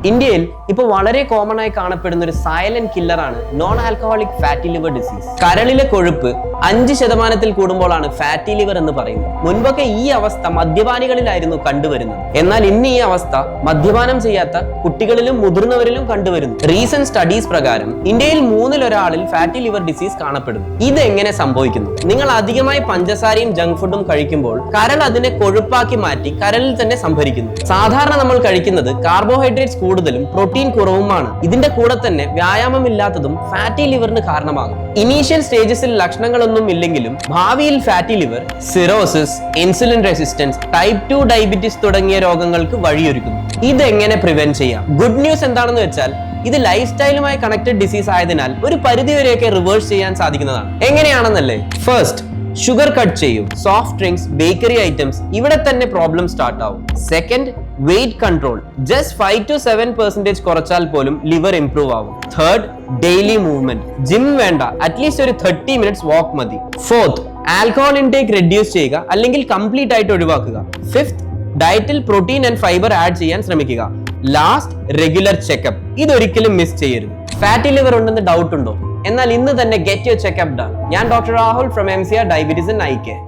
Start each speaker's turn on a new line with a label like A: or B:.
A: ഇന്ത്യയിൽ ഇപ്പോൾ വളരെ കോമൺ ആയി കാണപ്പെടുന്ന ഒരു സൈലന്റ് കില്ലറാണ് non alcoholic fatty liver disease. കരളിലെ കൊഴുപ്പ് 5% കൂടുമ്പോഴാണ് ഫാറ്റി ലിവർ എന്ന് പറയുന്നത്. മുൻപൊക്കെ ഈ അവസ്ഥ മദ്യപാനികളിലായിരുന്നു കണ്ടുവരുന്നത്. എന്നാൽ ഇന്ന് ഈ അവസ്ഥ മദ്യപാനം ചെയ്യാത്ത കുട്ടികളിലും മുതിർന്നവരിലും കണ്ടുവരുന്നു. റീസെന്റ് സ്റ്റഡീസ് പ്രകാരം ഇന്ത്യയിൽ 3-1 ഫാറ്റി ലിവർ ഡിസീസ് കാണപ്പെടുന്നു. ഇത് എങ്ങനെ സംഭവിക്കുന്നു? നിങ്ങൾ അധികമായി പഞ്ചസാരയും ജങ്ക് ഫുഡും കഴിക്കുമ്പോൾ കരൾ അതിനെ കൊഴുപ്പാക്കി മാറ്റി കരളിൽ തന്നെ സംഭരിക്കുന്നു. സാധാരണ നമ്മൾ കഴിക്കുന്നത് കാർബോഹൈഡ്രേറ്റ്സ് കൂടുതലും പ്രോട്ടീൻ കുറവുമാണ്. ഇതിന്റെ കൂടെ തന്നെ വ്യായാമമില്ലാത്തതും ഫാറ്റി ലിവറിന് കാരണമാകും. ഇനീഷ്യൽ സ്റ്റേജസിൽ ലക്ഷണങ്ങളൊന്നും ഇല്ലെങ്കിലും ഭാവിയിൽ fatty liver, cirrhosis, insulin resistance, type 2 diabetes തുടങ്ങിയ രോഗങ്ങൾക്ക് വഴിയൊരുക്കുന്നു. ഇതെങ്ങനെ പ്രിവെന്റ് ചെയ്യാം? ഗുഡ് ന്യൂസ് എന്താണെന്ന് വെച്ചാൽ ഇത് ലൈഫ് സ്റ്റൈലുമായി കണക്റ്റഡ് ഡിസീസ് ആയതിനാൽ ഒരു പരിധിവരെയൊക്കെ റിവേഴ്സ് ചെയ്യാൻ സാധിക്കുന്നതാണ്. എങ്ങനെയാണെന്നല്ലേ? ഫസ്റ്റ്, ഷുഗർ കട്ട് ചെയ്യൂ. സോഫ്റ്റ് ഡ്രിങ്ക്സ്, ബേക്കറി ഐറ്റംസ്, ഇവിടെ തന്നെ പ്രോബ്ലം സ്റ്റാർട്ട് ആവും. Second, wait control. Just 5 to 7% കുറച്ചാൽ പോലും ലിവർ ഇംപ്രൂവ് ആവും. Third, daily movement. ജിം വേണ്ട, അറ്റ്ലീസ്റ്റ് ഒരു 30 മിനിറ്റ്സ് വാക്ക് മതി. ഫോർത്ത്, ആൽക്കഹോൾ ഇൻടേക്ക് റെഡ്യൂസ് ചെയ്യുക അല്ലെങ്കിൽ കംപ്ലീറ്റ് ആയിട്ട് ഒഴിവാക്കുക. ഫിഫ്ത്ത്, ഡയറ്റിൽ പ്രോട്ടീൻ ആൻഡ് ഫൈബർ ആഡ് ചെയ്യാൻ ശ്രമിക്കുക. Last, regular checkup. ഇതൊരിക്കലും മിസ് ചെയ്യരുത്. ഫാറ്റി ലിവർ ഉണ്ടെന്ന് ഡൗട്ട് ഉണ്ടോ? എന്നാൽ ഇന്ന് തന്നെ ഗെറ്റ് യുവർ ചെക്കപ്പ് ഡൺ. ഞാൻ doctor Rahul from MCR diabetes and eye care.